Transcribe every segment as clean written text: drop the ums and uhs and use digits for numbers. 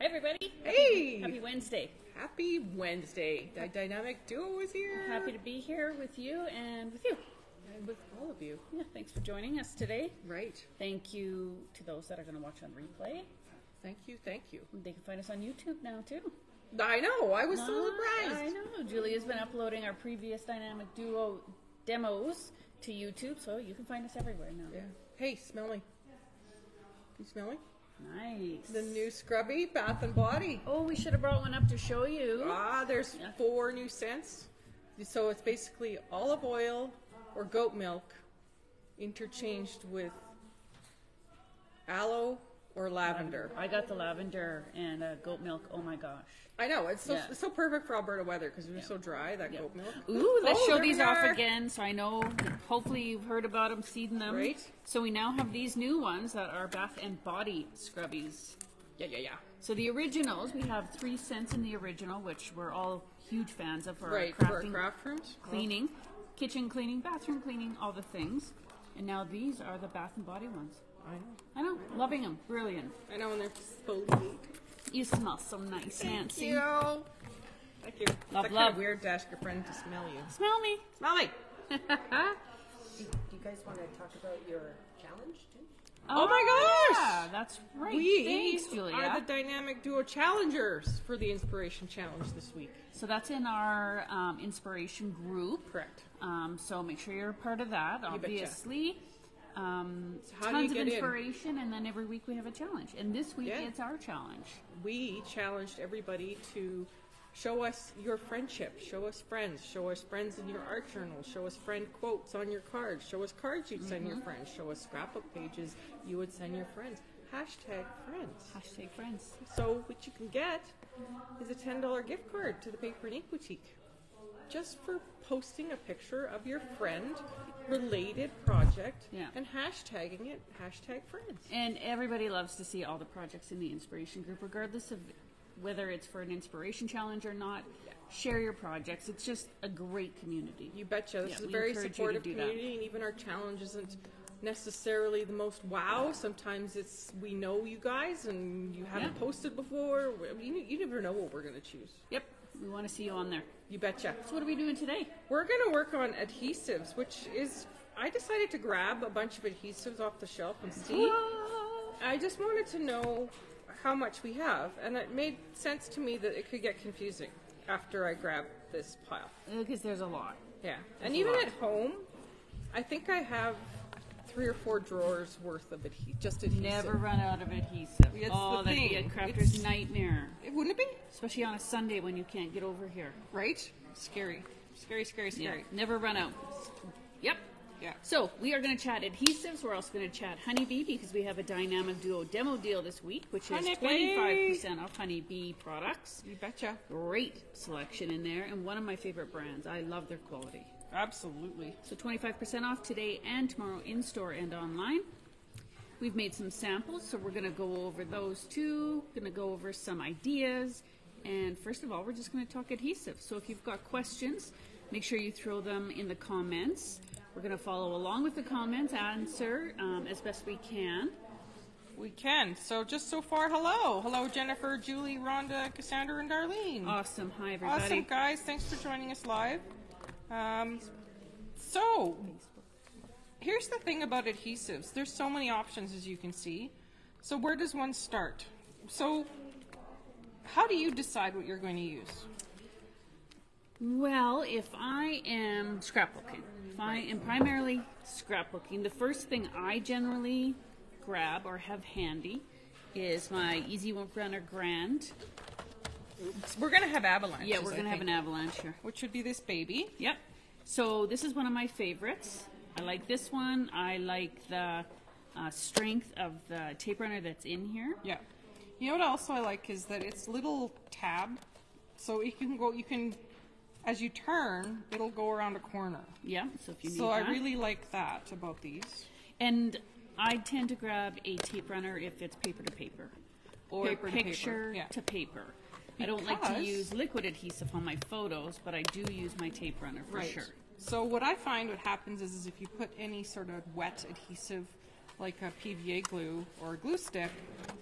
everybody. Hey! Happy Wednesday. Happy Wednesday. The dynamic duo is here. Happy to be here with you and with you. And with all of you. Yeah, thanks for joining us today. Right. Thank you to those that are going to watch on replay. Thank you, thank you. They can find us on YouTube now, too. I know, I was so surprised. I know. Julia's been uploading our previous dynamic duo demos to YouTube, so you can find us everywhere now. Yeah. Hey, smell me. You smell me? Nice. The new Scrubby Bath and Body. Oh, we should have brought one up to show you. There's 4 new scents. So it's basically olive oil or goat milk interchanged with aloe or lavender. I got the lavender and goat milk. Oh my gosh. I know, it's so perfect for Alberta weather because we're so dry, that goat milk. Ooh, let's show these off again. So I know, hopefully you've heard about them, seen them. Right. So we now have these new ones that are Bath and Body Scrubbies. Yeah. So the originals, we have 3 scents in the original, which we're all huge fans of for Right, our for our crafting, craft rooms. cleaning, kitchen cleaning, bathroom cleaning, all the things. And now these are the Bath and Body ones. I know, loving them, brilliant. I know, and they're exfoliate. You smell so nice, Nancy. Thank you. Love, it's love. kind of weird to ask your friend to smell you. Smell me. Smell me. Do you guys want to talk about your challenge too? Oh my gosh! Yeah, that's right. We Thanks, Julia. are the Dynamic Duo Challengers for the Inspiration Challenge this week. So that's in our inspiration group. Correct. So make sure you're a part of that, obviously. how do Tons you of get inspiration, and then every week we have a challenge. And this week it's our challenge. We challenged everybody to show us your friendship, show us friends in your art journal, show us friend quotes on your cards, show us cards you'd send your friends, show us scrapbook pages you would send your friends. Hashtag friends. Hashtag friends. So what you can get is a $10 gift card to the Paper and Ink Boutique, just for posting a picture of your friend related project and hashtagging it, hashtag friends. And everybody loves to see all the projects in the inspiration group, regardless of whether it's for an inspiration challenge or not. Share your projects. It's just a great community. You betcha. This is a very supportive community, and even our challenge isn't necessarily the most wow. Sometimes it's, we know you guys and you haven't posted before. You never know what we're going to choose. Yep. We want to see you on there. You betcha. So what are we doing today? We're going to work on adhesives, which is, I decided to grab a bunch of adhesives off the shelf and see. I just wanted to know how much we have, and it made sense to me that it could get confusing after I grabbed this pile. Because there's a lot. Yeah. And even at home, I think I have 3 or 4 drawers worth of just adhesive. Never run out of adhesive. It's that'd be a crafter's nightmare. Wouldn't it be? Especially on a Sunday when you can't get over here. Right? Scary. Scary. Yeah, never run out. Yep. Yeah. So we are going to chat adhesives. We're also going to chat Honeybee because we have a Dynamic Duo demo deal this week, which is 25% off Honeybee products. You betcha. Great selection in there, and one of my favorite brands. I love their quality. Absolutely. So 25% off today and tomorrow in store and online. We've made some samples, so we're going to go over those too. Going to go over some ideas. And first of all, we're just going to talk adhesive. So if you've got questions, make sure you throw them in the comments. We're going to follow along with the comments, answer as best we can. We can. So just so far, hello. Hello, Jennifer, Julie, Rhonda, Cassandra, and Darlene. Awesome. Hi, everybody. Awesome, guys. Thanks for joining us live. So, here's the thing about adhesives. There's so many options, as you can see. So where does one start? So, how do you decide what you're going to use? Well, if I am scrapbooking, if I am primarily scrapbooking, the first thing I generally grab or have handy is my Easy Runner Grand. We're going to have avalanche. Yeah, we're going to have an avalanche here. Which would be this baby. Yep. So this is one of my favorites. I like this one. I like the strength of the tape runner that's in here. Yeah. You know what also I like is that it's little tab. So you can, as you turn, it'll go around a corner. Yeah, so if you need that. So I really like that about these. And I tend to grab a tape runner if it's paper to paper. Or picture to paper. I don't like to use liquid adhesive on my photos, but I do use my tape runner for sure. So what I find what happens is if you put any sort of wet adhesive like a PVA glue or a glue stick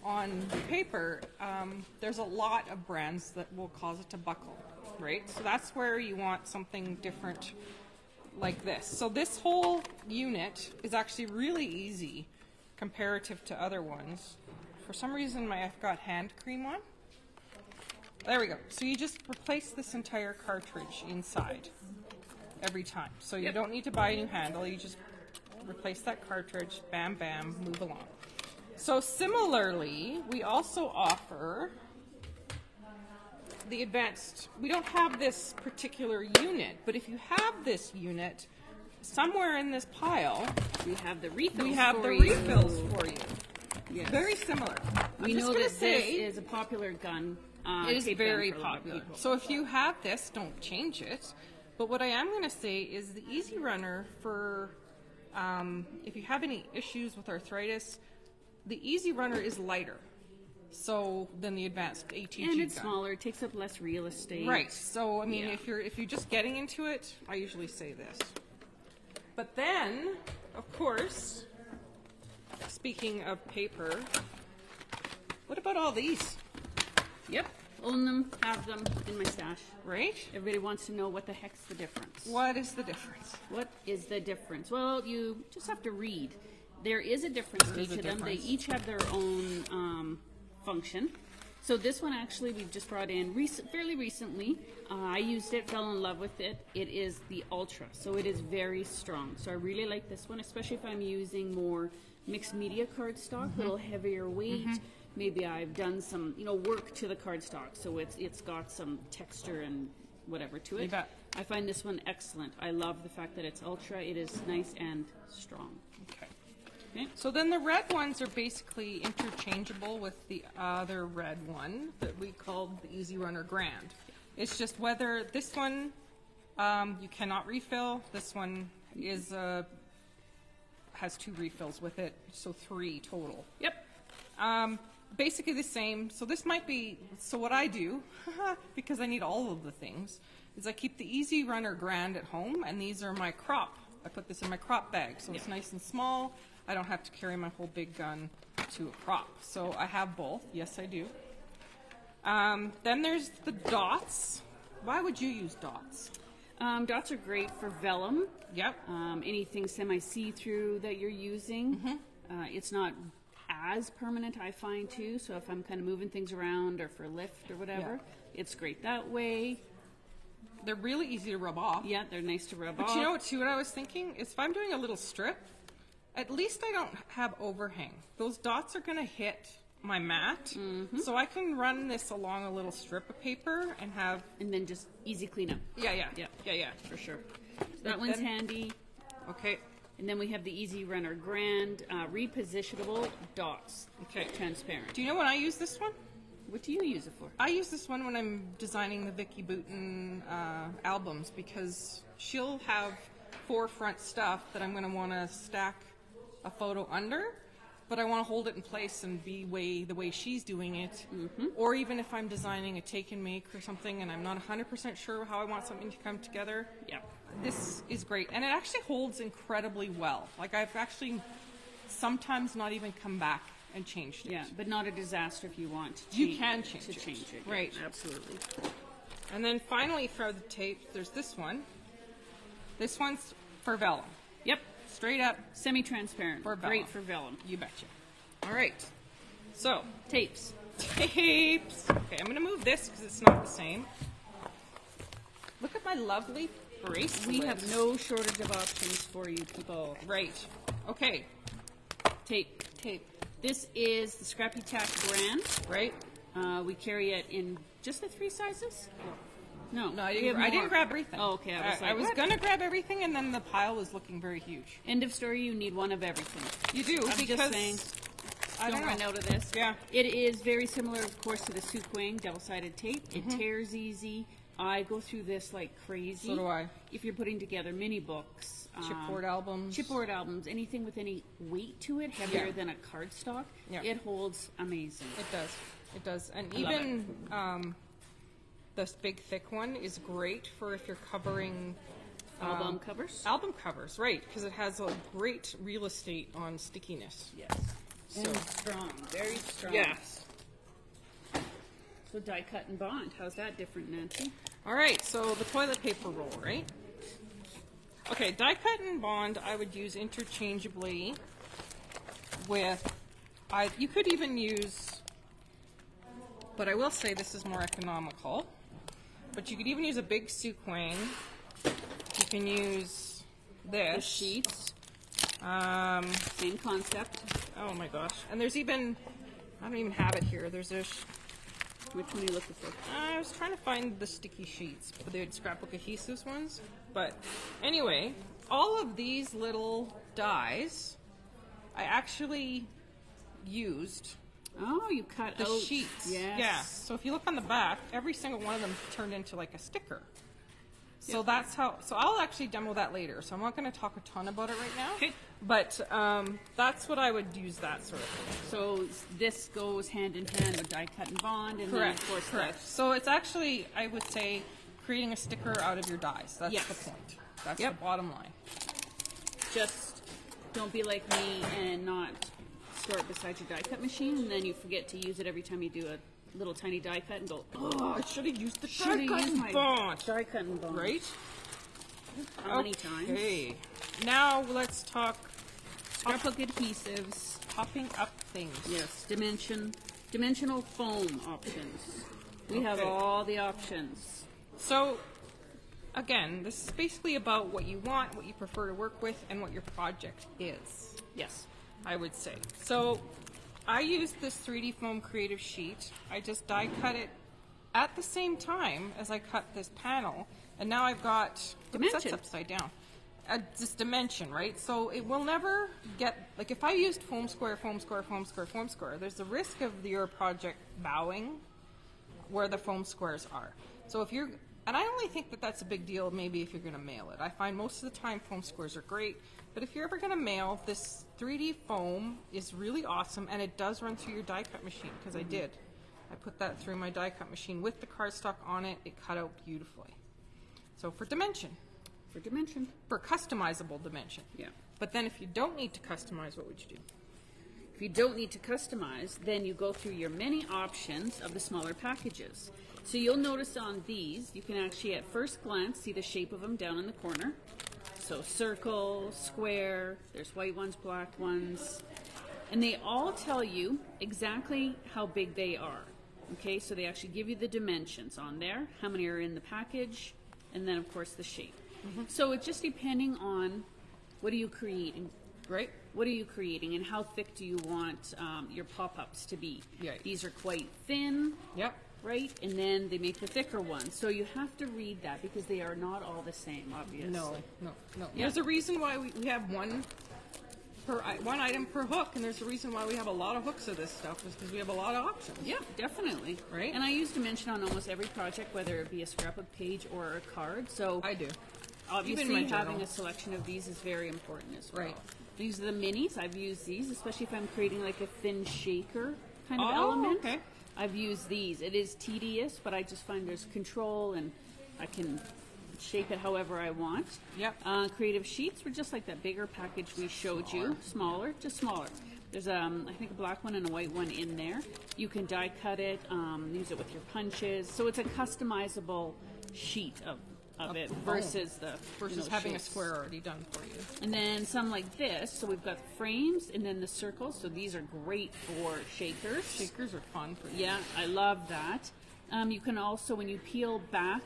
on paper, there's a lot of brands that will cause it to buckle, right? So that's where you want something different like this. So this whole unit is actually really easy comparative to other ones. For some reason, I've got hand cream on. There we go. So you just replace this entire cartridge inside every time. So you don't need to buy a new handle. You just replace that cartridge, bam, bam, move along. So similarly, we also offer the advanced. We don't have this particular unit, but if you have this unit, somewhere in this pile, We have the refills. we have for the you. refills for you. Yes. Very similar. We I'm just know gonna that say, this is a popular gun. it is tape gun very for a lot of popular. people. So if you have this, don't change it. But what I am going to say is the Easy Runner for if you have any issues with arthritis, the Easy Runner is lighter than the advanced ATG And it's gun. smaller. It takes up less real estate. Right. So I mean, Yeah. if you're just getting into it, I usually say this. But then, of course, speaking of paper, what about all these? Yep. Own them. Have them in my stash. Right? Everybody wants to know what the heck's the difference. What is the difference? What is the difference? Well, you just have to read. There is a difference to is each a of them. They difference. each have their own function. So this one actually we've just brought in fairly recently. I used it, fell in love with it. It is the Ultra, so it is very strong. So I really like this one, especially if I'm using more mixed media cardstock, a little heavier weight. Maybe I've done some, work to the cardstock, so it's got some texture and whatever to it. You bet. I find this one excellent. I love the fact that it's Ultra. It is nice and strong. Okay. Okay. So then the red ones are basically interchangeable with the other red one that we called the Easy Runner Grand. It's just whether this one you cannot refill. This one is has 2 refills with it, so 3 total. Yep. Basically the same. So this might be, so what I do, because I need all of the things, is I keep the Easy Runner Grand at home, and these are my crop. I put this in my crop bag, so it's nice and small. I don't have to carry my whole big gun to a crop. So I have both. Yes, I do. Then there's the dots. Why would you use dots? Dots are great for vellum. Yep. Anything semi-see-through that you're using. It's not as permanent, I find, too. So if I'm kind of moving things around or for lift or whatever, it's great that way. They're really easy to rub off. Yeah, they're nice to rub off. But you know what, too, what I was thinking? Is if I'm doing a little strip, at least I don't have overhang. Those dots are going to hit my mat. So I can run this along a little strip of paper and have... And then just easy cleanup. Yeah, For sure. So that one's handy. Okay. And then we have the Easy Runner Grand repositionable dots. Okay. Transparent. Do you know when I use this one? What do you use it for? I use this one when I'm designing the Vicky Boutin albums, because she'll have forefront stuff that I'm going to want to stack a photo under, but I want to hold it in place and be the way she's doing it. Or even if I'm designing a take and make or something and I'm not 100% sure how I want something to come together, this is great. And it actually holds incredibly well. Like, I've actually sometimes not even come back and changed it. Yeah, but not a disaster if you want to You can change it. change it. Right. Yeah, absolutely. And then finally for the tape, there's this one. This one's for vellum. Yep. Straight up. Semi-transparent. For vellum. Great for vellum. You betcha. All right. So, Tapes. tapes. Okay, I'm going to move this because it's not the same. Look at my lovely bracelet. We have no shortage of options for you people. Right. Okay. Tape. Tape. This is the Scrappy Tack brand. Right? We carry it in just the 3 sizes? No, No, I we didn't, have I didn't more. grab everything. Oh, okay. I was like, I was what? going to grab everything, and then the pile was looking very huge. End of story, you need one of everything. You do, I'm because just saying, I don't don't run know. out of this. Yeah. It is very similar, of course, to the Suquang double-sided tape. It tears easy. I go through this like crazy. So do I. If you're putting together mini books, Chipboard albums. chipboard albums, anything with any weight to it, heavier than a cardstock, it holds amazing. It does. It does. And I love even this big thick one is great for if you're covering Album covers. Album covers, right, because it has a great real estate on stickiness. Yes. So, And strong, very strong. yes. So die cut and bond. How's that different, Nancy? All right, so the toilet paper roll, right? Okay, die cut and bond I would use interchangeably with, you could even use, but I will say this is more economical, but you could even use a big sequin. You can use this. The sheets. Same concept. Oh my gosh. And there's even, I don't even have it here. There's a, Which one are you looking for? I was trying to find the sticky sheets, but they're scrapbook adhesives ones. But anyway, all of these little dies, I actually used Oh, you cut the out sheets. Yes. Yeah. So if you look on the back, every single one of them turned into like a sticker. So that's how, so I'll actually demo that later. So I'm not going to talk a ton about it right now. Okay. But that's what I would use, that sort of thing. So this goes hand in hand with die cut and bond, and Correct. then of course Correct. So it's actually, I would say, creating a sticker out of your dies. That's Yes. the point. That's Yep. the bottom line. just don't be like me and not store it beside your die cut machine, and then you forget to use it every time you do a little tiny die cut and go, oh, I should have used the should have used my bond. die cut and bond. Right? How many times? Okay. Now let's talk Scrapbook adhesives. topping up things. Yes, dimensional foam options. We have Okay. all the options. So, again, this is basically about what you want, what you prefer to work with, and what your project is, Yes. I would say. So, I used this 3D foam creative sheet. I just die cut it at the same time as I cut this panel, and now I've got Dimension. That's upside down. This dimension, right? So it will never get, like if I used foam square, foam square, foam square, foam square, there's the risk of your project bowing where the foam squares are. So if you're, and I only think that that's a big deal maybe if you're going to mail it. I find most of the time foam squares are great, but if you're ever going to mail, this 3D foam is really awesome, and it does run through your die cut machine, because I did. I put that through my die cut machine with the cardstock on it. It cut out beautifully. So for dimension. For dimension. For customizable dimension. Yeah. But then if you don't need to customize, what would you do? If you don't need to customize, then you go through your many options of the smaller packages. So you'll notice on these, you can actually at first glance see the shape of them down in the corner. So circle, square, there's white ones, black ones, and they all tell you exactly how big they are. Okay, so they actually give you the dimensions on there, how many are in the package, and then of course the shape. So it's just depending on what are you creating, right? What are you creating, and how thick do you want your pop-ups to be? Yeah. These are quite thin, Yep. right? And then they make the thicker ones. So you have to read that because they are not all the same, obviously. No. Yeah. There's a reason why we have one item per hook, and there's a reason why we have a lot of hooks of this stuff, is because we have a lot of options. Yeah, definitely. Right? And I use dimension on almost every project, whether it be a scrapbook page or a card. So I do. obviously Even my having journal. a selection of these is very important as well. Right. These are the minis. I've used these, especially if I'm creating like a thin shaker kind of Oh, element. okay. I've used these. It is tedious, but I just find there's control and I can shape it however I want. Yep. Creative sheets were just like that bigger package we showed you. Smaller, just smaller. There's I think a black one and a white one in there. You can die cut it, use it with your punches. So it's a customizable sheet of it versus the Versus having shapes. a square already done for you. And then some like this. So we've got the frames and then the circles. So these are great for shakers. Shakers are fun for you. Yeah, I love that. You can also, when you peel back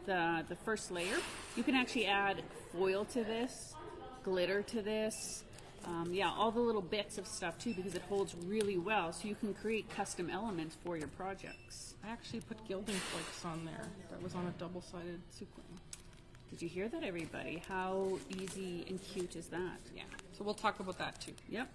the first layer, you can actually add foil to this, glitter to this. Yeah, all the little bits of stuff too, because it holds really well. So you can create custom elements for your projects. I actually put gilding flakes on there. That was on a double-sided sequin. Did you hear that, everybody? How easy and cute is that? Yeah. So we'll talk about that too. Yep.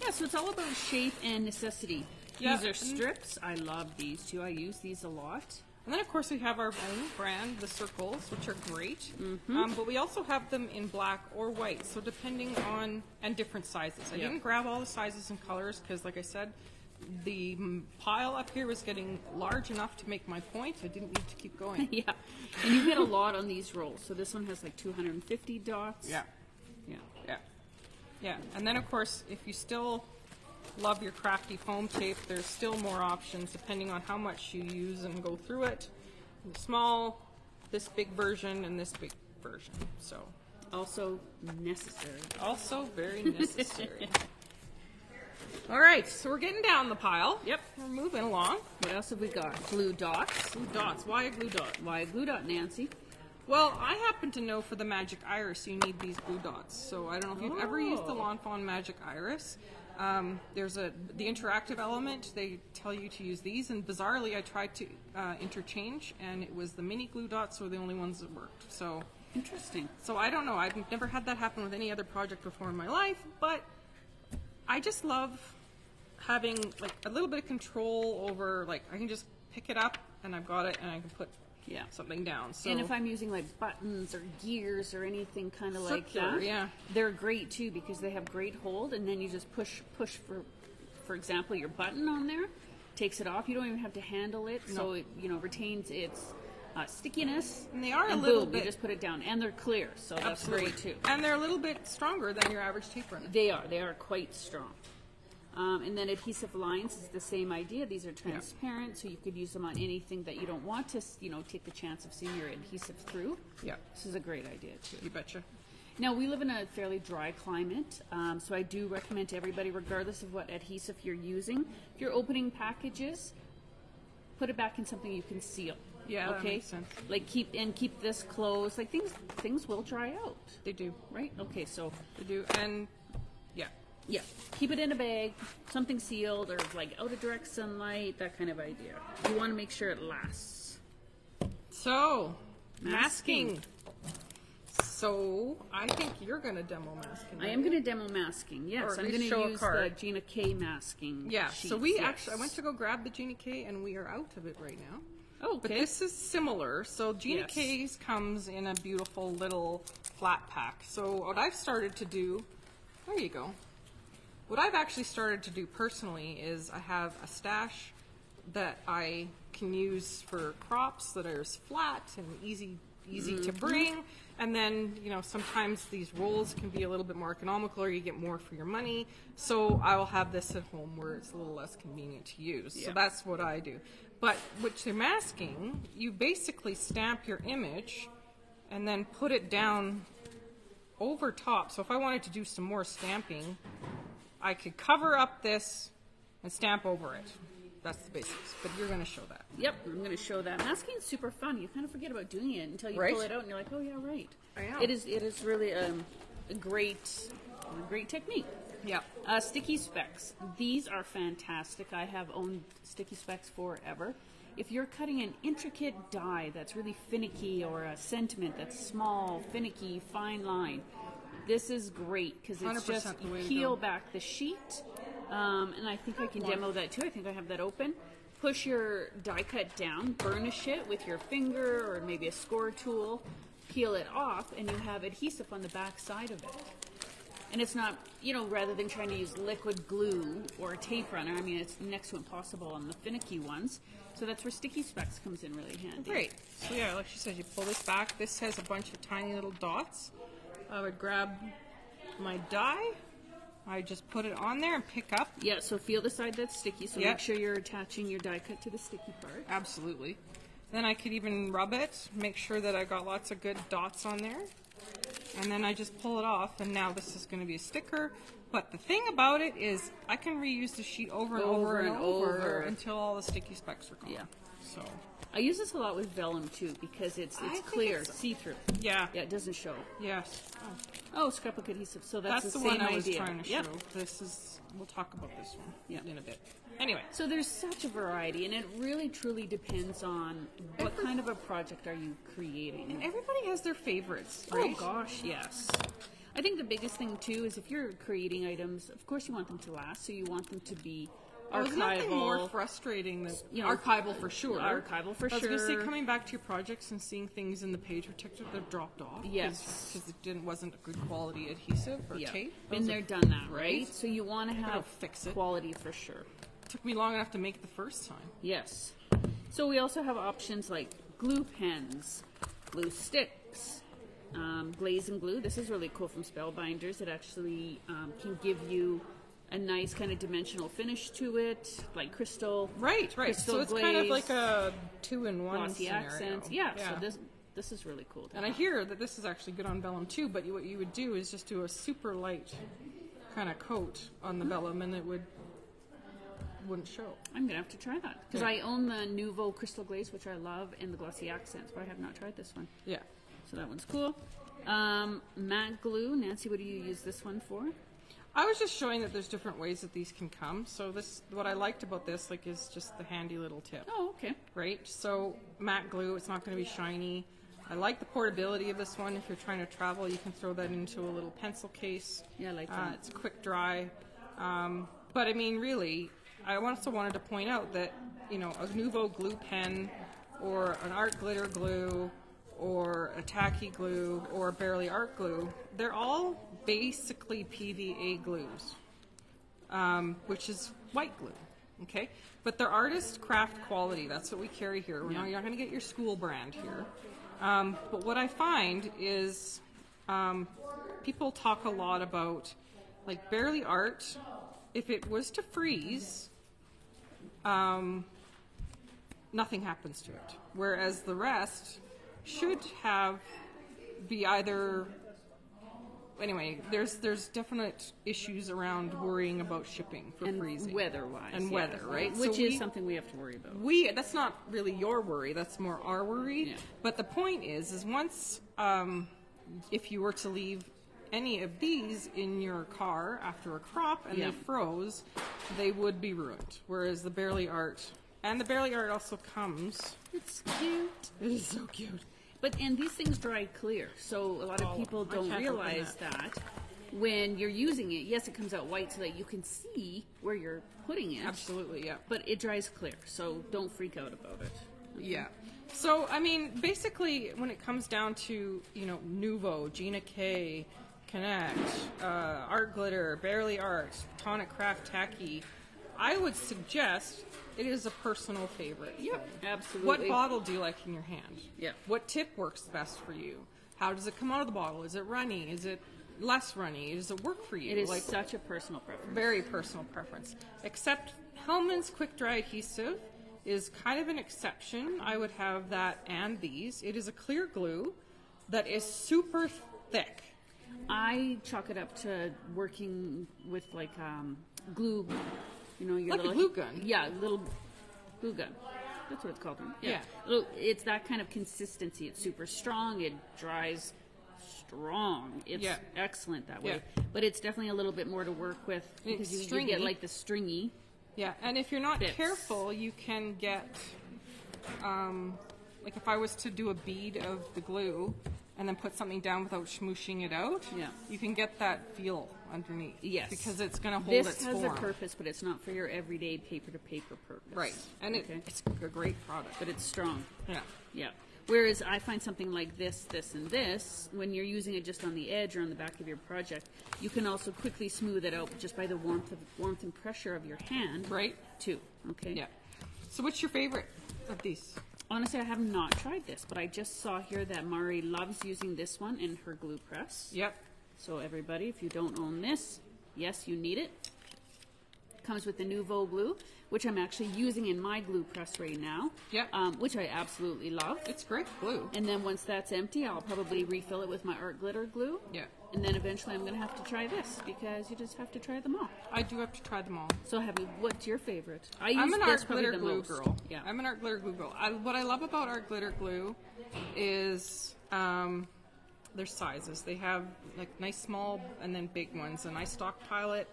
Yeah, so it's all about shape and necessity. Yeah, These are and- strips. I love these too. I use these a lot. And then, of course, we have our own brand, the circles, which are great. Mm-hmm. But we also have them in black or white, so depending on, and different sizes. I Yeah. didn't grab all the sizes and colors because, like I said, pile up here was getting large enough to make my point. I didn't need to keep going. Yeah, and you get a lot on these rolls. So this one has like 250 dots. Yeah. Yeah. Yeah. Yeah. And then, of course, if you still love your crafty foam tape, there's still more options depending on how much you use and go through it. The small, this big version, and this big version. So Also necessary. also very necessary. All right, so we're getting down the pile. Yep. We're moving along. What else have we got? Glue dots. Glue dots. Why a glue dot? Why a glue dot, Nancy? Well, I happen to know for the Magic Iris you need these glue dots. So I don't know if you've ever used the Lawn Fawn Magic Iris. There's the interactive element. They tell you to use these, and bizarrely, I tried to interchange, and it was the mini glue dots were the only ones that worked. So Interesting. So I don't know. I've never had that happen with any other project before in my life, but I just love having like a little bit of control over, like, I can just pick it up and I've got it and I can put something down. So And if I'm using like buttons or gears or anything kind of like Circular, that, yeah. they're great too because they have great hold, and then you just push for example, your button on there takes it off. You don't even have to handle it, so it retains its stickiness. And they are a and little boom, bit. You just put it down, and they're clear, so that's Absolutely. great too. And they're a little bit stronger than your average tape runner. They are quite strong. And then adhesive lines is the same idea. These are transparent, so you could use them on anything that you don't want to, take the chance of seeing your adhesive through. Yeah. This is a great idea too. You betcha. Now, we live in a fairly dry climate, so I do recommend to everybody, regardless of what adhesive you're using, if you're opening packages, put it back in something you can seal. Yeah, okay? that makes sense. Like keep this closed. Like things will dry out. They do. Right? Okay, so They do. And yeah, keep it in a bag, something sealed, or like out of direct sunlight, that kind of idea. You want to make sure it lasts. so masking. So I think you're going to demo masking. I am going to demo masking. Yes, Or at I'm least going show to a use the card. Gina K masking. Yeah. sheets, So we yes. actually, I went to go grab the Gina K, and we are out of it right now. Oh, But okay. this is similar. So Gina Yes. K's comes in a beautiful little flat pack. So what I've started to do, there you go. What I've actually started to do personally is I have a stash that I can use for crops that are flat and easy to bring. And then, sometimes these rolls can be a little bit more economical or you get more for your money. So I will have this at home where it's a little less convenient to use. So that's what I do. But with your masking, you basically stamp your image and then put it down over top. So if I wanted to do some more stamping, I could cover up this and stamp over it. That's the basics, but you're going to show that. Yep, I'm going to show that. Masking is super fun. You kind of forget about doing it until you Right? pull it out and you're like, oh yeah, right. I know. It is really a great technique. Yeah. Sticky specs. These are fantastic. I have owned sticky specs forever. If you're cutting an intricate die that's really finicky, or a sentiment that's small, finicky, fine line, this is great because it's 100% just the way to peel go. back the sheet. And I think I can demo that too. I think I have that open. Push your die cut down, burnish it with your finger or maybe a score tool, peel it off, and you have adhesive on the back side of it. And it's not, rather than trying to use liquid glue or a tape runner, I mean, it's next to impossible on the finicky ones. So that's where sticky specs comes in really handy. Great. So yeah, like she said, you pull this back. This has a bunch of tiny little dots. I would grab my die. I just put it on there and pick up. Yeah, so feel the side that's sticky, so Yeah. make sure you're attaching your die cut to the sticky part. Absolutely. Then I could even rub it, make sure that I got lots of good dots on there. And then I just pull it off, and now this is going to be a sticker. But the thing about it is I can reuse the sheet over and over and over until all the sticky specks are gone. Yeah. So, I use this a lot with vellum too because it's I think clear, it's- see-through. yeah. Yeah, it doesn't show. Yes. Oh, scrapbook adhesive. So that's That's the same one I was idea. trying to Yep. show. This is, we'll talk about this one Yeah. in a bit. Anyway. So there's such a variety, and it really truly depends on what kind of a project are you creating. And everybody has their favorites, right? Oh gosh, yes. I think the biggest thing too is if you're creating items, of course you want them to last, so you want them to be There's nothing more archival. frustrating than know, archival for sure. Archival for I was going to say, sure. coming back to your projects and seeing things in the page protector that dropped off. Yes. Because it wasn't a good quality adhesive or Yeah. tape. Been Those there, are done that, great. right? So you want to have fix it. quality for sure. took me long enough to make the first time. Yes. So we also have options like glue pens, glue sticks, glaze and glue. This is really cool from Spellbinders. It actually can give you a nice kind of dimensional finish to it, like crystal. Right. Crystal So it's glaze, kind of like a 2-in-1 glossy scenario. accents. Yeah. So this is really cool. And I hear that this is actually good on vellum too, but what you would do is just do a super light kind of coat on the vellum, and it wouldn't show. I'm going to have to try that. Because I own the Nouveau Crystal Glaze, which I love, and the Glossy Accents, but I have not tried this one. Yeah. So that one's cool. Matte glue. Nancy, what do you use this one for? I was just showing that there's different ways that these can come. So what I liked about this, like, is just the handy little tip. Oh, okay. Right? So matte glue, it's not going to be shiny. I like the portability of this one. If you're trying to travel, you can throw that into a little pencil case. Yeah, I like that. It's quick dry. But I mean, really, I also wanted to point out that, you know, a Nouveau glue pen or an art glitter glue or a tacky glue or a Barely art glue, they're all basically PVA glues, which is white glue, okay? But they're artist craft quality. That's what we carry here. You're not going to get your school brand here. But what I find is people talk a lot about, like, Barely art, if it was to freeze, nothing happens to it. Whereas the rest should be either... Anyway, there's definite issues around worrying about shipping for freezing. Weather-wise. And weather, right? Which So is something we have to worry about. That's not really your worry, that's more our worry. Yeah. But the point is once, if you were to leave any of these in your car after a crop and they froze, they would be ruined. Whereas the Barely art, and the Barely art also comes. It's cute. It is so cute. And these things dry clear, so a lot of people don't realize that when you're using it. Yes, it comes out white so that you can see where you're putting it. Absolutely, yeah. But it dries clear, so don't freak out about it. Yeah. So, I mean, basically, when it comes down to, you know, Nouveau, Gina K, Connect, Art Glitter, Barely Art, Tonic Craft Tacky, I would suggest it is a personal favorite. Yep, absolutely. What bottle do you like in your hand? Yeah. What tip works best for you? How does it come out of the bottle? Is it runny? Is it less runny? Does it work for you? It is such a personal preference. Very personal preference. Except Hellman's Quick Dry Adhesive is kind of an exception. I would have that and these. It is a clear glue that is super thick. I chalk it up to working with, like, glue. You know, your Like little a glue gun. Yeah, little glue gun. That's what it's called. Yeah. It's that kind of consistency. It's super strong. It dries strong. It's excellent that way. Yeah. But it's definitely a little bit more to work with because you get like the stringy. Yeah, and if you're not bits. careful, you can get, like if I was to do a bead of the glue and then put something down without smooshing it out, you can get that feel underneath. Yes. Because it's going to hold its form. This has a purpose, but it's not for your everyday paper-to-paper purpose. Right. And it's a great product. But it's strong. Yeah. Yeah. Whereas I find something like this, this, and this, when you're using it just on the edge or on the back of your project, you can also quickly smooth it out just by the warmth and pressure of your hand. Right. Too. Okay. Yeah. So what's your favorite of these? Honestly, I have not tried this, but I just saw here that Mari loves using this one in her glue press. Yep. So everybody, if you don't own this, yes, you need it. Comes with the Nouveau glue, which I'm actually using in my glue press right now. Yep. Which I absolutely love. It's great glue. And then once that's empty, I'll probably refill it with my art glitter glue. Yeah. And then eventually I'm going to have to try this because you just have to try them all. I do have to try them all. So what's your favorite? I'm an art glitter glue most. girl. Yeah. I'm an art glitter glue girl. What I love about art glitter glue is their sizes. They have like nice small and then big ones, and I stockpile it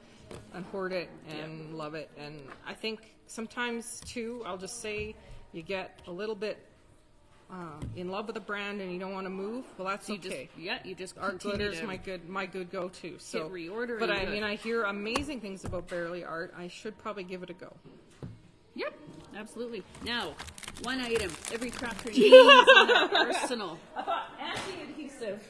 and hoard it and love it. And I think sometimes too, I'll just say you get a little bit in love with a brand and you don't want to move. Well, that's okay. You just Art Glitter's my good go-to. So reorder. But I mean, I hear amazing things about Barely Art. I should probably give it a go. Yep, absolutely. Now, one item every crafter needs in their arsenal. Anti-adhesive.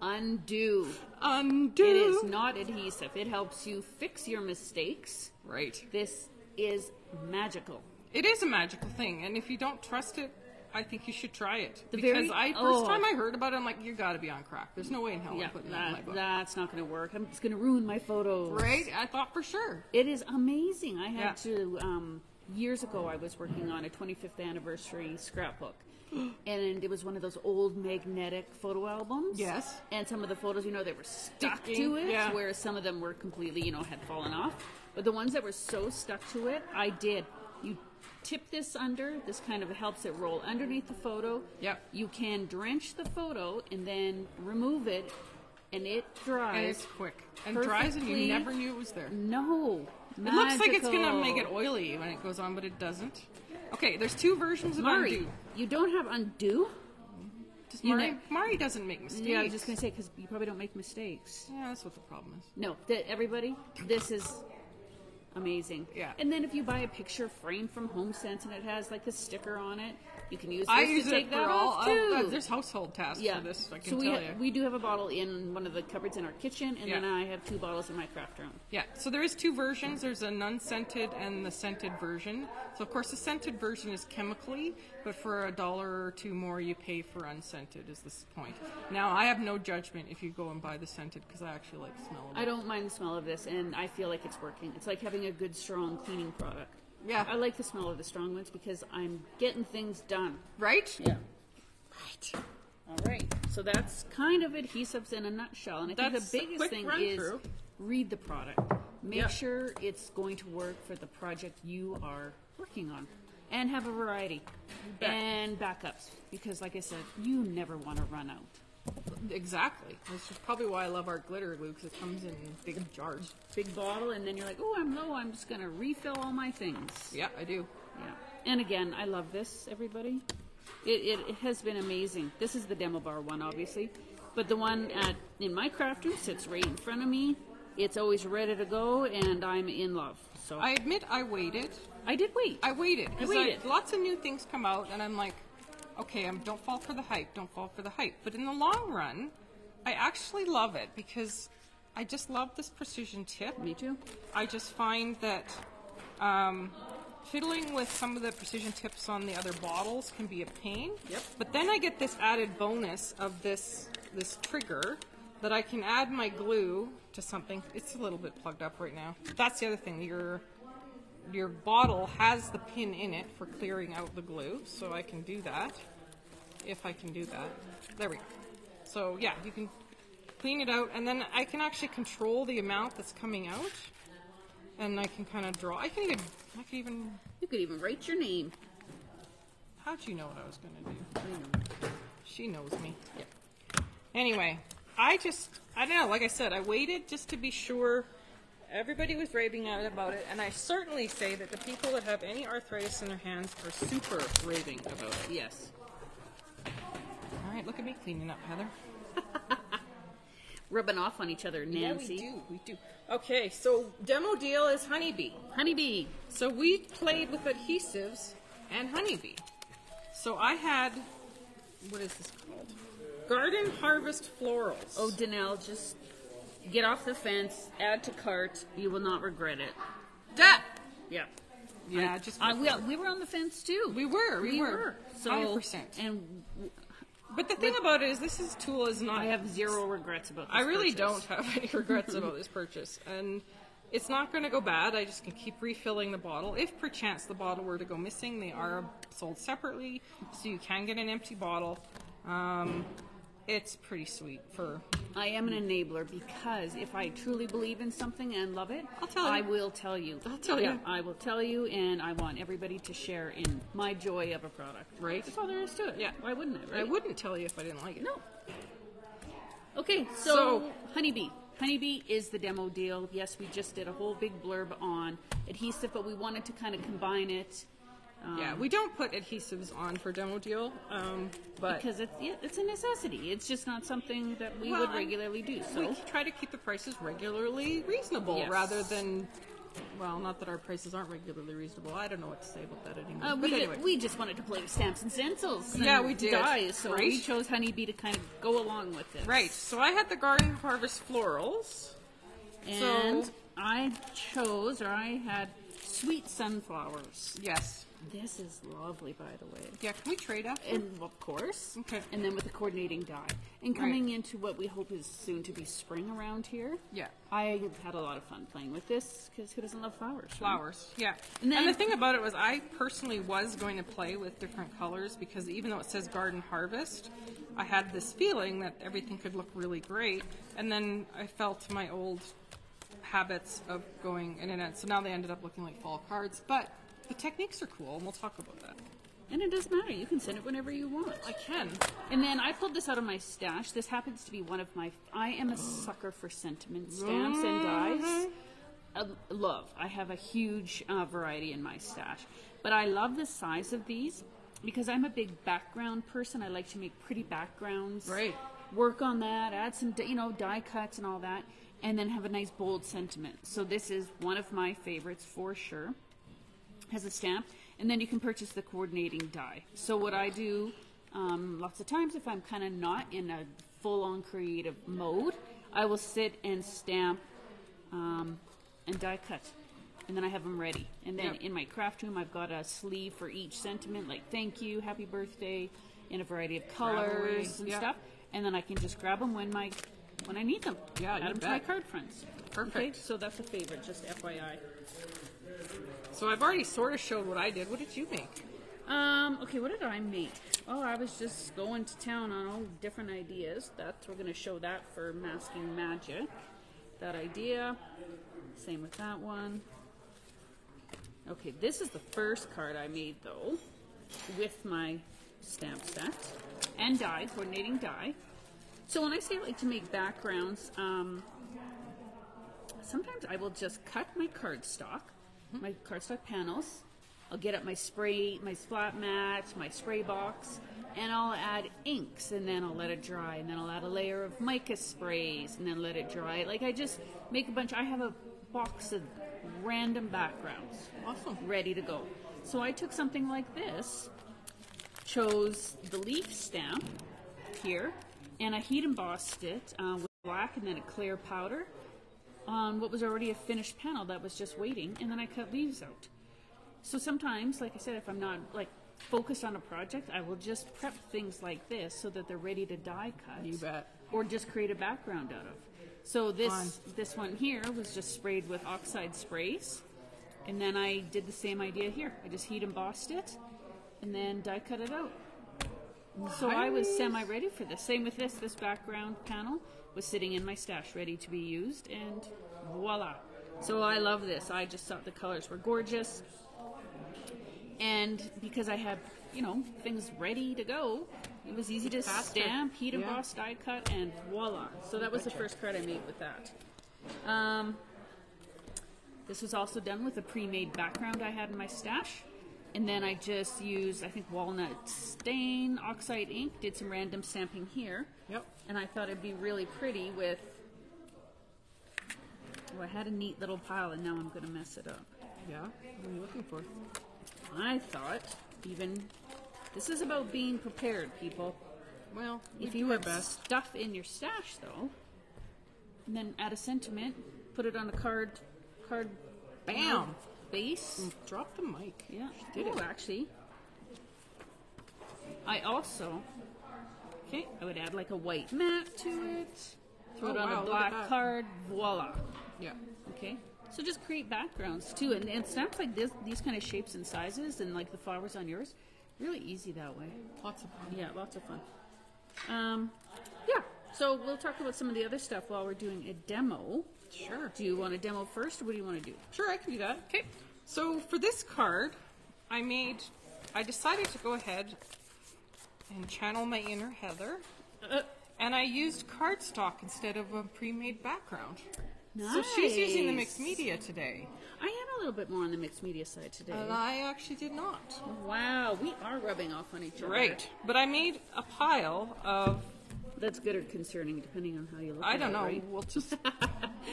Undo. Undo. It is not adhesive. It helps you fix your mistakes. Right. This is magical. It is a magical thing, and if you don't trust it, I think you should try it. The because very- first time I heard about it, I'm like, you got to be on crack. There's no way in hell Yeah, I'm putting that in my book. that's not going to work. It's going to ruin my photos. Right? I thought for sure. It is amazing. I had to, years ago, I was working on a 25th anniversary scrapbook. And it was one of those old magnetic photo albums. Yes. And some of the photos, they were stuck Sticking, to it, yeah. whereas some of them were completely, had fallen off. But the ones that were so stuck to it, I did. You tip this under. This kind of helps it roll underneath the photo. Yep. You can drench the photo and then remove it, and it dries. And it's quick. And dries and you perfectly. never knew it was there. No. It looks like it's going to Magical. make it oily when it goes on, but it doesn't. Okay, there's two versions of Mari, undo. you don't have undo? Does you Mari, know- Mari doesn't make mistakes. Yeah, I was just going to say, because you probably don't make mistakes. Yeah, that's what the problem is. No, everybody, this is amazing. Yeah. And then if you buy a picture frame from HomeSense and it has like a sticker on it, you can use this I to use take it that for all. off too. There's household tasks Yeah. for this, I can so tell you. we do have a bottle in one of the cupboards in our kitchen, and Yeah. then I have 2 bottles in my craft room. Yeah, so there is 2 versions. There's an unscented and the scented version. So of course the scented version is chemically, but for $1 or 2 more you pay for unscented is this point. Now I have no judgment if you go and buy the scented because I actually like the smell of it. I don't mind the smell of this, and I feel like it's working. It's like having a good, strong cleaning product. Yeah. I like the smell of the strong ones because I'm getting things done. Right? Yeah. Right. All right. So that's kind of adhesives in a nutshell. And I think That's the a biggest quick thing run is through. read the product. Make Yeah. sure it's going to work for the project you are working on. And have a variety. bet. And backups. Because like I said, you never want to run out. Exactly. This is probably why I love our glitter glue because it comes in big jars. Big bottle, and then you're like, oh, I'm low. I'm just going to refill all my things. Yeah, I do. Yeah. And again, I love this, everybody. It has been amazing. This is the demo bar one, obviously. But the one in my craft room sits right in front of me. It's always ready to go, and I'm in love. So I admit I waited. I did wait. I waited. 'cause waited. Lots of new things come out, and I'm like, okay, don't fall for the hype. Don't fall for the hype. But in the long run, I actually love it because I just love this precision tip. Me too. I just find that fiddling with some of the precision tips on the other bottles can be a pain. Yep. But then I get this added bonus of this trigger that I can add my glue to something. It's a little bit plugged up right now. That's the other thing. Your bottle has the pin in it for clearing out the glue, so I can do that. If I can do that. There we go. So yeah, you can clean it out, and then I can actually control the amount that's coming out. And I can kind of draw. I can even. You could even write your name. How'd you know what I was going to do? She knows me. Yep. Anyway, I don't know. Like I said, I waited just to be sure. Everybody was raving out about it, and I certainly say that the people that have any arthritis in their hands are super raving about it. Yes. All right, look at me cleaning up, Heather. Rubbing off on each other, Nancy. Yeah, we do. Okay, so demo deal is Honeybee. Honeybee. So we played with adhesives and Honeybee. So I had, what is this called? Garden Harvest Florals. Oh, Danelle, just get off the fence, add to cart. You will not regret it. that! Yeah. Yeah, just we were on the fence too. we were. So 100%. And But the thing about it is this tool is not. I have zero regrets about this I really purchase. don't have any regrets about this purchase. And it's not going to go bad. I just can keep refilling the bottle. If perchance the bottle were to go missing, they are sold separately. So you can get an empty bottle. It's pretty sweet for... I am an enabler because if I truly believe in something and love it, I'll tell you. I will tell you. I'll tell you. I will tell you, and I want everybody to share in my joy of a product. Right. That's all there is to it. Yeah. Why wouldn't I, right? I wouldn't tell you if I didn't like it. No. Okay, so Honeybee. Honeybee is the demo deal. Yes, we just did a whole big blurb on adhesive, but we wanted to kind of combine it. Yeah, we don't put adhesives on for demo deal, but Because it's a necessity. It's just not something that we Well, would regularly do. So we try to keep the prices regularly reasonable Yes. rather than, well, not that our prices aren't regularly reasonable. I don't know what to say about that anymore. But anyway. we just wanted to play with stamps and stencils. Yeah, and we did. Dyes, so we Right. chose Honeybee to kind of go along with it. Right, so I had the Garden Harvest Florals. And So- I had Sweet sunflowers. Yes. This is lovely, by the way. Yeah, can we trade after? And of course. Okay. And then with the coordinating die. And coming into what we hope is soon to be spring around here. Yeah. I had a lot of fun playing with this because who doesn't love flowers? Right? Flowers, yeah. And then- the thing about it was I personally was going to play with different colors because even though it says Garden Harvest, I had this feeling that everything could look really great. And then I felt my old habits of going in and out. So now they ended up looking like fall cards. But the techniques are cool, and we'll talk about that. And it doesn't matter. You can send it whenever you want. I can. And then I pulled this out of my stash. This happens to be one of my... I am a sucker for sentiment stamps and dies. Love. I have a huge variety in my stash. But I love the size of these because I'm a big background person. I like to make pretty backgrounds. Right. Work on that. Add some, die cuts and all that. And then have a nice bold sentiment. So this is one of my favorites for sure. Has a stamp, and then you can purchase the coordinating die. So what I do lots of times if I'm kind of not in a full-on creative mode, I will sit and stamp and die cut, and then I have them ready. And then in my craft room I've got a sleeve for each sentiment, like thank you, happy birthday, in a variety of colors and stuff, and then I can just grab them when I need them. Yeah, add you them to my bet. card fronts. Perfect. Okay, so that's a favorite, just FYI. So I've already sort of showed what I did. What did you make? Okay, what did I make? Oh, I was just going to town on all different ideas. We're going to show that for Masking Magic. That idea. Same with that one. Okay, this is the first card I made, though, with my stamp set and die, coordinating die. So when I say I like to make backgrounds, sometimes I will just cut my cardstock, my cardstock panels. I'll get up my splat mat, my spray box, and I'll add inks, and then I'll let it dry, and then I'll add a layer of mica sprays, and then let it dry. Like I just make a bunch. I have a box of random backgrounds, Awesome. ready to go. So I took something like this, chose the leaf stamp here, and I heat embossed it with black and then a clear powder on what was already a finished panel that was just waiting, and then I cut leaves out. So sometimes, like I said, if I'm not like focused on a project, I will just prep things like this so that they're ready to die cut. You bet. Or just create a background out of. So this one here was just sprayed with oxide sprays, and then I did the same idea here. I just heat embossed it, and then die cut it out. So I was semi-ready for this. Same with this background panel was sitting in my stash ready to be used, and voila. So I love this. I just thought the colors were gorgeous. And because I had, things ready to go, it was easy to stamp, heat emboss, die cut, and voila. So that was the first card I made with that. This was also done with a pre-made background I had in my stash. And then I just used, I think, walnut stain, oxide ink, did some random stamping here. Yep. And I thought it'd be really pretty with, I had a neat little pile and now I'm going to mess it up. Yeah. What are you looking for? I thought this is about being prepared, people. Well, if you have stuff in your stash, though, and then add a sentiment, put it on a card, Bam! Base. Drop the mic. Yeah, She did it. actually. I also, I would add like a white mat to it, throw it on wow, a look at black that. card, voila. Yeah. Okay, so just create backgrounds too, and stamps like this, these kind of shapes and sizes, and like the flowers on yours, really easy that way. Lots of fun. Yeah, lots of fun. So we'll talk about some of the other stuff while we're doing a demo. Sure. Do you want a demo first, or what do you want to do? Sure, I can do that. Okay. So for this card, I decided to go ahead and channel my inner Heather. And I used cardstock instead of a pre-made background. Nice. So she's using the mixed media today. I am a little bit more on the mixed media side today. And I actually did not. Wow, we are rubbing off on each other. Right. But I made a pile of... That's good or concerning, depending on how you look at it. I don't know. Right? We'll just...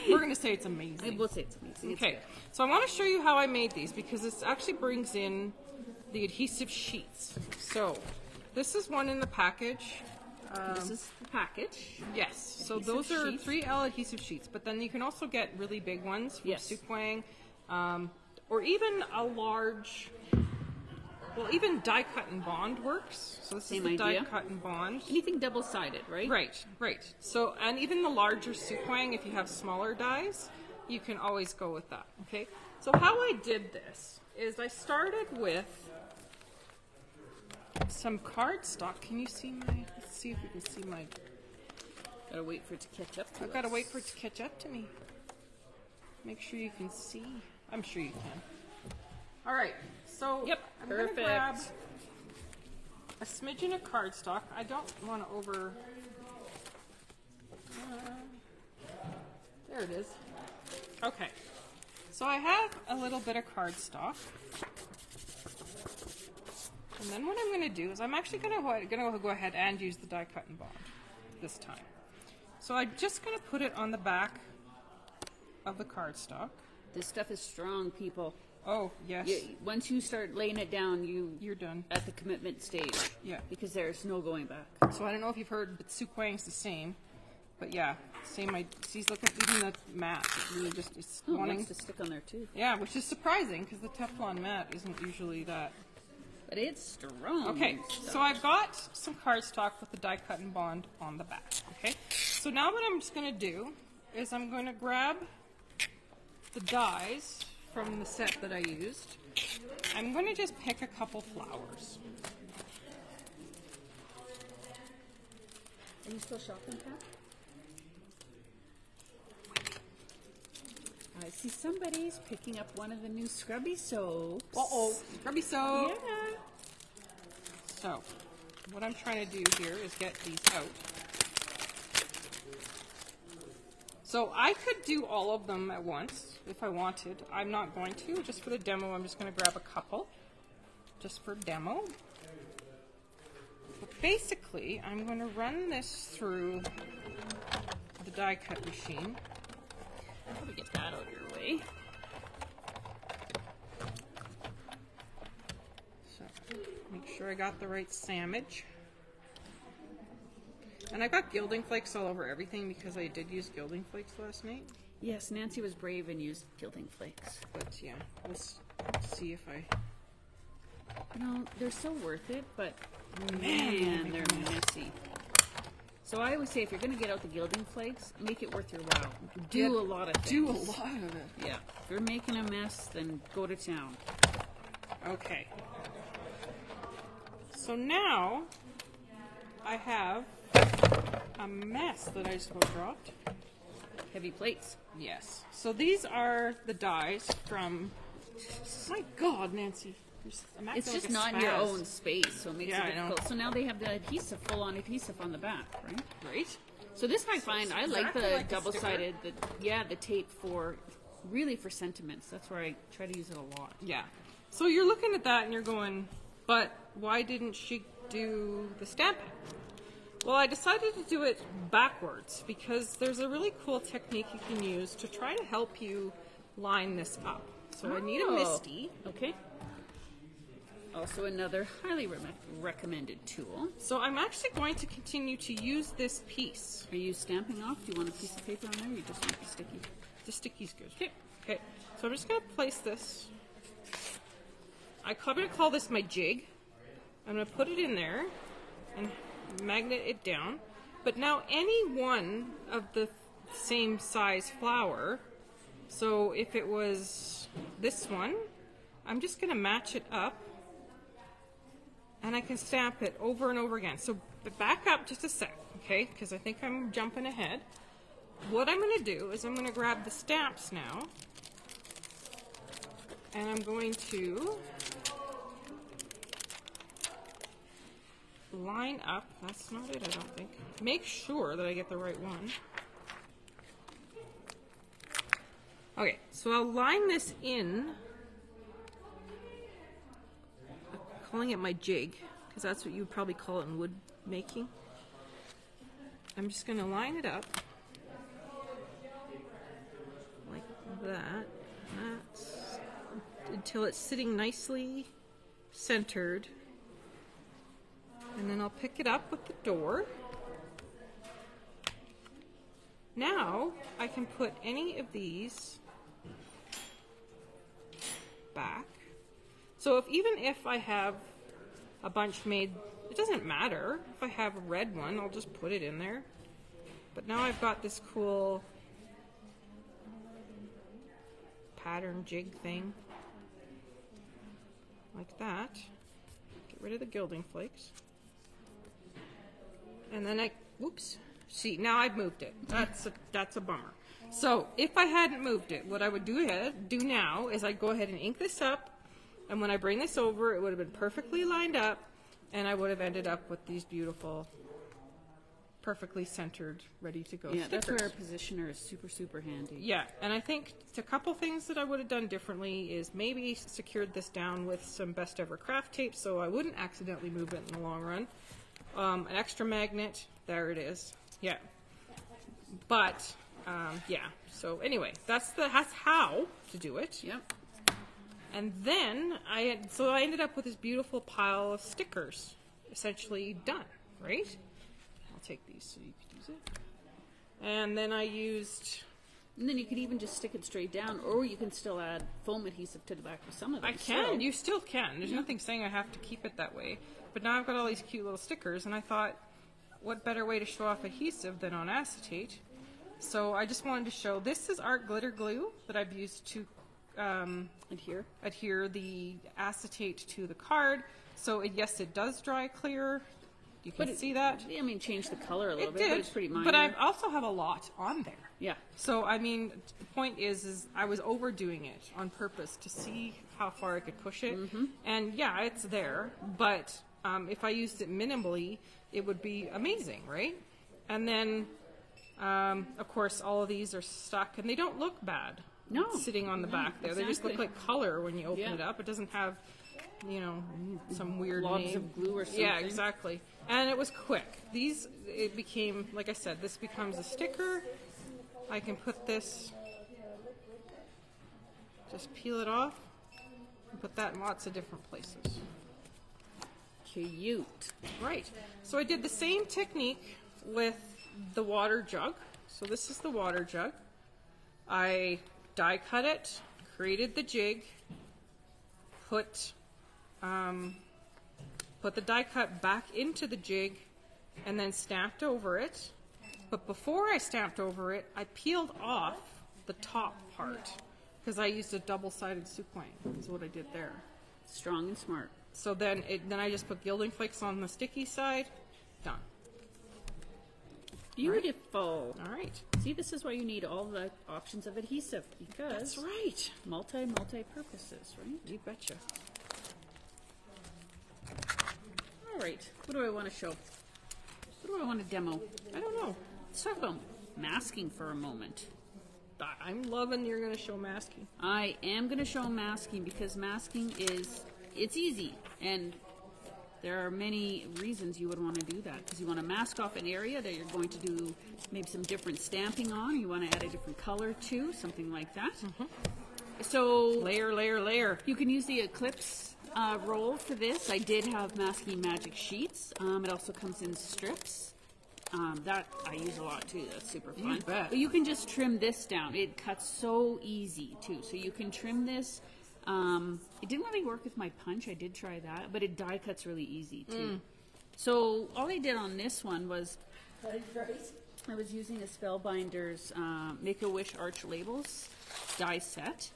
We're going to say it's amazing. We'll say it's amazing. Okay. So I want to show you how I made these because this actually brings in the adhesive sheets. So this is one in the package. This is the package. Yes. So Adhesive those are sheets. 3L adhesive sheets, but then you can also get really big ones from Yes. Sukwang. or even a large, well, even die cut and bond works. So this Same is the idea. die cut and bond. Anything double-sided, right? Right. So, and even the larger sukwang, if you have smaller dies, you can always go with that, okay? So how I did this is I started with some cardstock. Can you see my, let's see if we can see my, Gotta wait for it to catch up to I've got to wait for it to catch up to me. Make sure you can see. I'm sure you can. All right, so Yep, I'm going to perfect. grab a smidgen of cardstock. I don't want to over... there it is. Okay, so I have a little bit of cardstock. And then what I'm going to do is I'm actually going to go ahead and use the die cut and bond this time. So I'm just going to put it on the back of the cardstock. This stuff is strong, people. Oh, yes. Once you start laying it down, You're done. at the commitment stage. Yeah. Because there's no going back. So I don't know if you've heard, but sukwang's the same. But yeah, same. See, look at even the mat. It really just is Oh, it wanting wants to stick on there too. Yeah, which is surprising because the Teflon mat isn't usually that. But it's strong. Okay, so I've got some cardstock with the die cut and bond on the back. Okay, so now what I'm just going to do is I'm going to grab the dies from the set that I used. I'm going to just pick a couple flowers. Are you still shopping, Pat? I see somebody's picking up one of the new scrubby soaps. Uh-oh, scrubby soap. Yeah. So, what I'm trying to do here is get these out. So I could do all of them at once if I wanted. I'm not going to. Just for the demo, I'm just going to grab a couple. Just for demo. But basically, I'm going to run this through the die cut machine. Let me get that out of your way. So, make sure I got the right sandwich. And I got gilding flakes all over everything because I did use gilding flakes last night. Yes, Nancy was brave and used gilding flakes. But yeah, let's see if I... No, they're so worth it, but Man, man, they're messy. So I always say if you're going to get out the gilding flakes, make it worth your while. Do a lot of things. Do a lot of it. Yeah. If you're making a mess, then go to town. Okay. So now I have a mess that I just about dropped. Heavy plates. Yes. So these are the dies from... My God, Nancy. I'm acting It's like just a not in your spaz. own space, so it makes Yeah, it I know. difficult. So now they have the adhesive, full-on adhesive on the back, right? Right? So this I find, I like exactly the like a double-sided, the tape for, really for sentiments. That's where I try to use it a lot. Yeah. So you're looking at that and you're going, but why didn't she do the stamping? Well, I decided to do it backwards because there's a really cool technique you can use to try to help you line this up. So I need a Misty. Okay. Also another highly recommended tool. So I'm actually going to continue to use this piece. Are you stamping off? Do you want a piece of paper on there or you just want the sticky? The sticky's good. Okay. Okay. So I'm just going to place this. I'm going to call this my jig. I'm going to put it in there and magnet it down. But now any one of the same size flower, so if it was this one, I'm just going to match it up and I can stamp it over and over again. So back up just a sec, okay, because I think I'm jumping ahead. What I'm going to do is I'm going to grab the stamps now and I'm going to line up, that's not it I don't think, make sure that I get the right one. Okay, so I'll line this in, I'm calling it my jig, because that's what you would probably call it in wood making. I'm just going to line it up like that. That's until it's sitting nicely centered. And then I'll pick it up with the door. Now I can put any of these back. So even if I have a bunch made, it doesn't matter. If I have a red one, I'll just put it in there. But now I've got this cool pattern jig thing. Like that. Get rid of the gilding flakes. And then whoops. See, now I've moved it. That's a bummer. So if I hadn't moved it, what I would do now is I'd go ahead and ink this up, and when I bring this over, it would have been perfectly lined up, and I would have ended up with these beautiful, perfectly centered, ready to go stickers. That's where a positioner is super, super handy. Yeah, and I think a couple things that I would have done differently is maybe secured this down with some best ever craft tape so I wouldn't accidentally move it in the long run. An extra magnet, there it is. Yeah. But, yeah. So anyway, that's how to do it. Yep. And then I ended up with this beautiful pile of stickers, essentially done, right? I'll take these so you can use it. And then I used... And then you could even just stick it straight down, or you can still add foam adhesive to the back of some of them. I can. You still can. There's nothing saying I have to keep it that way. But now I've got all these cute little stickers, and I thought, what better way to show off adhesive than on acetate? So I just wanted to show, this is art glitter glue that I've used to adhere the acetate to the card. So yes, it does dry clear. You can see that. I mean, change the color a little bit, bit, but it's pretty minor. But I also have a lot on there. Yeah. So, I mean, the point is I was overdoing it on purpose to see how far I could push it. Mm-hmm. And yeah, it's there, but if I used it minimally, it would be amazing, right? And then, of course, all of these are stuck, and they don't look bad. No. Sitting on the back there. Exactly. They just look like color when you open it up. It doesn't have, you know, some weird blobs name. of glue or something. Yeah, exactly. And it was quick. It became, like I said, this becomes a sticker. I can put this, just peel it off, and put that in lots of different places. Cute. Right. So I did the same technique with the water jug. So this is the water jug. I die cut it, created the jig, put the die cut back into the jig, and then stamped over it. But before I stamped over it, I peeled off the top part because I used a double-sided souffle. That's what I did there. Strong and smart. So then I just put gilding flakes on the sticky side. Done. Beautiful. All right. See, this is why you need all the options of adhesive, because That's right. multi-purposes, right? You betcha. All right. What do I want to show? What do I want to demo? I don't know. Let's talk about masking for a moment. I'm loving you're going to show masking. I am going to show masking because masking it's easy, and there are many reasons you would want to do that, because you want to mask off an area that you're going to do maybe some different stamping on. You want to add a different color to, something like that. Mm-hmm. So layer. You can use the Eclipse roll for this. I did have masking magic sheets. It also comes in strips. That I use a lot too. That's super fun. You bet. But you can just trim this down. It cuts so easy too. So you can trim this. It didn't really work with my punch. I did try that, but it die cuts really easy too. So all I did on this one was I was using a Spellbinder's Make-A-Wish Arch Labels die set.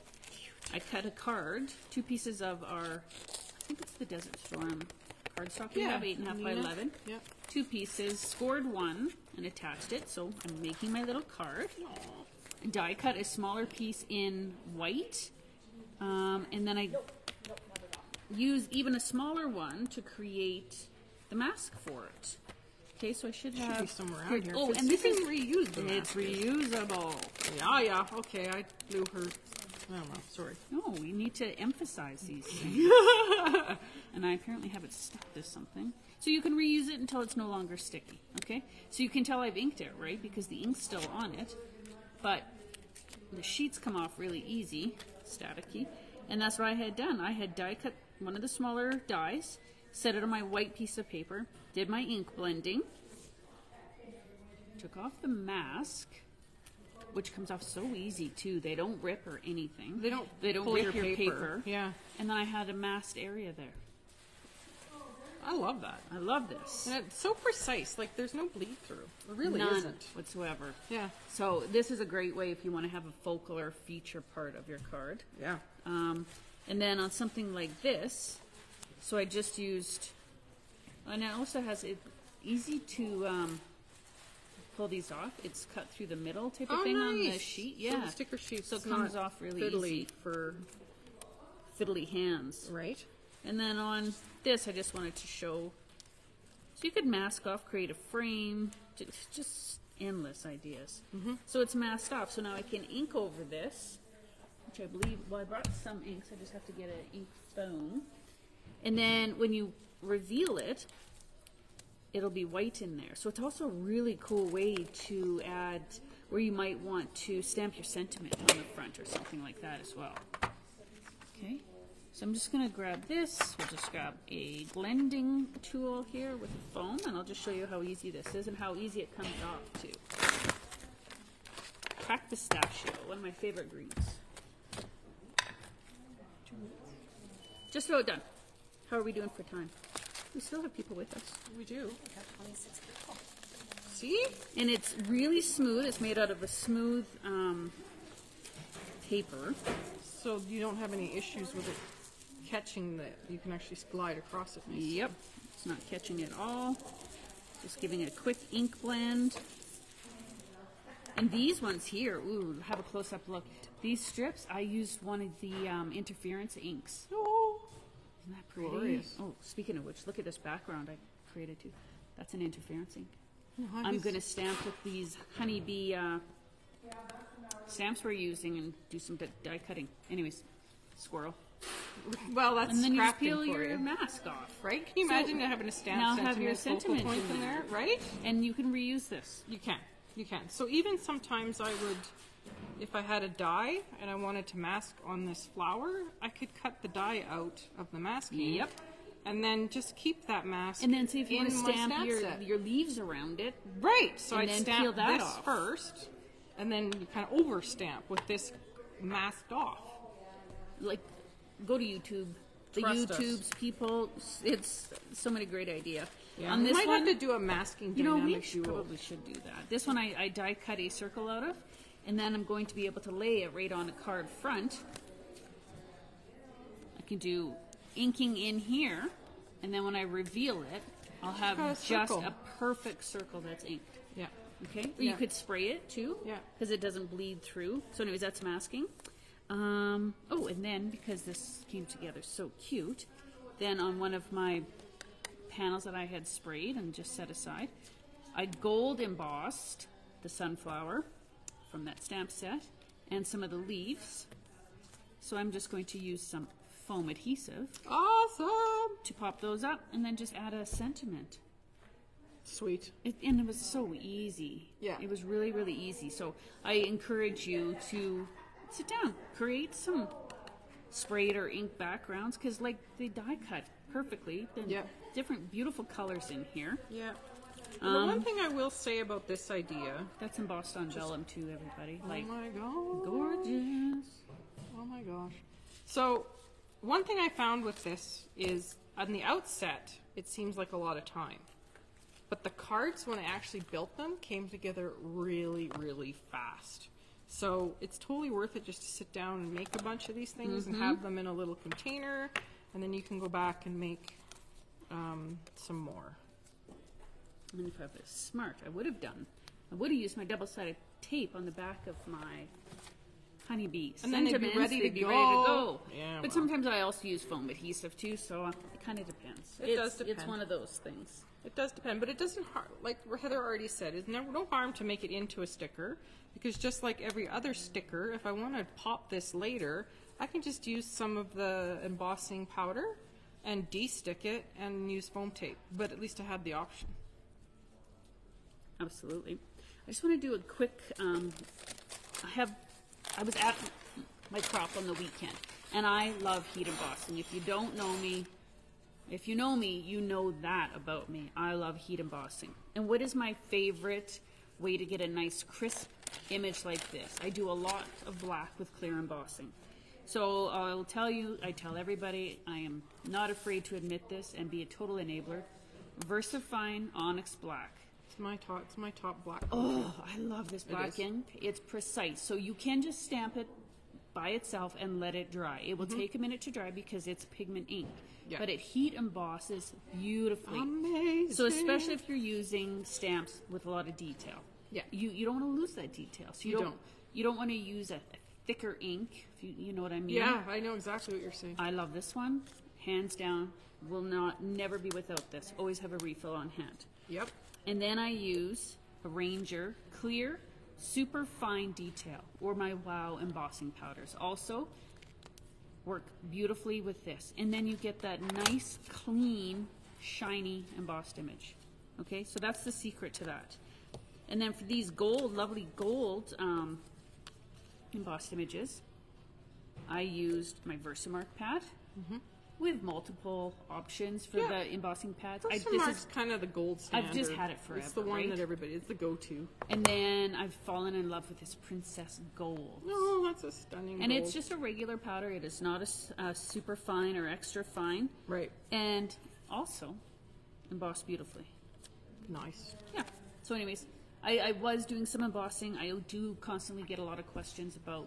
I cut a card, 2 pieces of our, I think it's the Desert Storm cardstock we have, 8.5 by 11. Yep. 2 pieces, scored 1 and attached it. So I'm making my little card. Die cut a smaller piece in white. And then I use even a smaller one to create the mask for it. Okay, so I should have be somewhere around here. Oh, and this is reused. it's reusable. Yeah. Okay, I blew her. I don't know. Sorry. No, we need to emphasize these things. And I apparently have it stuck to something. So you can reuse it until it's no longer sticky. Okay, so you can tell I've inked it, right? Because the ink's still on it, but the sheets come off really easy. Staticky, and that's what I had done. I had die cut one of the smaller dies, set it on my white piece of paper, did my ink blending, took off the mask, which comes off so easy too. They don't rip or anything. They don't pull rip your your paper. Yeah. And then I had a masked area there. I love that. I love this. And it's so precise. Like, there's no bleed through. There really None isn't. whatsoever. Yeah. So this is a great way if you want to have a focal or feature part of your card. Yeah. And then on something like this, so I just used, and it also has it easy to pull these off. It's cut through the middle type of thing on the sheet. Yeah. So the sticker sheet. So it comes off really easy for fiddly hands. Right. And then on this, I just wanted to show, so you could mask off, create a frame, just endless ideas. So it's masked off, so now I can ink over this, which I believe, well, I brought some inks, I just have to get an ink foam. And then when you reveal it, it'll be white in there. So it's also a really cool way to add, where you might want to stamp your sentiment on the front or something like that as well. Okay. So I'm just going to grab this. We'll just grab a blending tool here with a foam, and I'll just show you how easy this is and how easy it comes off too. Cracked pistachio, one of my favorite greens. Just about done. How are we doing for time? We still have people with us. We do. We got 26 people. See? And it's really smooth. It's made out of a smooth paper. So you don't have any issues with it catching that you can actually slide across it. Yep. It's not catching at all. Just giving it a quick ink blend. And these ones here, ooh, have a close-up look. These strips, I used one of the interference inks. Oh, Isn't that pretty? glorious. Oh, speaking of which, look at this background I created too. That's an interference ink. No, I'm going to stamp with these honeybee stamps we're using and do some die cutting. Anyways, squirrel. Well, that's And then you just crafting peel for your you. mask off. Right? Can you imagine having a stamp now have your sentiment focal sentiment point in in there? Right? And you can reuse this. You can. You can. So even sometimes I would, if I had a die and I wanted to mask on this flower, I could cut the die out of the masking. Yep. And then just keep that mask. And then see if you want to in my stamp set. your leaves around it. Right. So and I'd then stamp peel that this off. first, and then you kind of over stamp with this masked off. Like, go to YouTube. The Trust us. YouTube's people, it's so many great ideas. Yeah. On We this might one, have to do a masking you know, we dynamic duo. probably should do that. This one I die cut a circle out of, and then I'm going to be able to lay it right on a card front. I can do inking in here, and then when I reveal it, I'll have got a just circle. a perfect circle that's inked. Yeah. Okay? Or Yeah. you could spray it too. Yeah. Because it doesn't bleed through. So anyways, that's masking. Oh, and then because this came together so cute, then on one of my panels that I had sprayed and just set aside, I gold embossed the sunflower from that stamp set and some of the leaves. So I'm just going to use some foam adhesive Awesome. to pop those up and then just add a sentiment. Sweet. And it was so easy. Yeah. It was really, really easy. So I encourage you to sit down, create some sprayed or ink backgrounds, because like they die cut perfectly. Then Yeah. different beautiful colors in here. Yeah. And the one thing I will say about this idea. That's embossed on vellum too, everybody. Oh Like, my god. gorgeous. Oh my gosh. So, one thing I found with this is on the outset, it seems like a lot of time. But the cards, when I actually built them, came together really, really fast. So, it's totally worth it just to sit down and make a bunch of these things and have them in a little container. And then you can go back and make some more. I mean, if I was smart, I would have used my double-sided tape on the back of my honeybee And then they'd be sentiments. ready to They'd be go. ready to go. Yeah, But well. sometimes I also use foam adhesive too, so it kind of depends. It does It's depend. one of those things. It does depend, but it doesn't harm. Like Heather already said, it's no harm to make it into a sticker, because just like every other sticker, if I want to pop this later, I can just use some of the embossing powder and de-stick it and use foam tape. But at least I had the option. Absolutely. I just want to do a quick. I was at my crop on the weekend, and I love heat embossing. If you don't know me, if you know me, you know that about me. I love heat embossing. And what is my favorite way to get a nice crisp image like this. I do a lot of black with clear embossing. So I'll tell you, I tell everybody, I am not afraid to admit this and be a total enabler. VersaFine Onyx Black. It's my top black. Oh, I love this black ink. It's precise. So you can just stamp it by itself and let it dry. It will take a minute to dry because it's pigment ink. Yeah. But it heat emosses beautifully. Amazing. So especially if you're using stamps with a lot of detail. Yeah. You don't want to lose that detail. So you don't want to use a thicker ink, if you know what I mean. Yeah, I know exactly what you're saying. I love this one. Hands down. Will never be without this. Always have a refill on hand. Yep. And then I use a Ranger Clear Super Fine Detail or my Wow embossing powders. Also work beautifully with this. And then you get that nice, clean, shiny embossed image. Okay, so that's the secret to that. And then for these lovely gold embossed images, I used my Versamark pad. With multiple options for the embossing pads. This is kind of the gold standard. I've just had it forever. It's the one right? that it's the go-to. And then I've fallen in love with this Princess Gold. Oh, that's a stunning And gold. it's just a regular powder. It is not a super fine or extra fine. Right. And also embossed beautifully. Nice. Yeah. So anyways, I was doing some embossing. I do constantly get a lot of questions about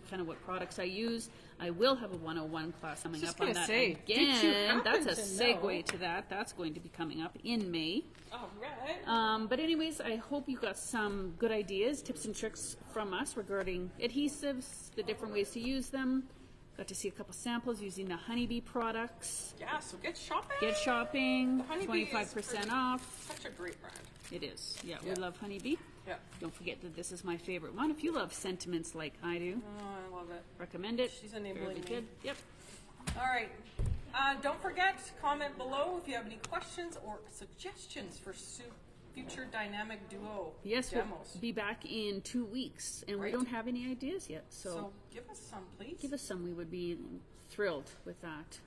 kind of what products I use. I will have a 101 class coming up on that again. That's a segue to that. That's going to be coming up in May. All right. But anyways, I hope you got some good ideas, tips and tricks from us regarding adhesives, the different ways to use them. Got to see a couple samples using the Honeybee products. Yeah, so get shopping. Get shopping, The Honeybee 25% off. Such a great brand. It is. Yeah, we love Honeybee. Yeah. Don't forget that this is my favorite one. If you love sentiments like I do, Oh, I love it. recommend it. She's enabling Very me. good. Yep. All right. Don't forget, comment below if you have any questions or suggestions for future dynamic duo Yes, demos. we'll be back in 2 weeks, and we Right. don't have any ideas yet. So give us some, please. Give us some. We would be thrilled with that.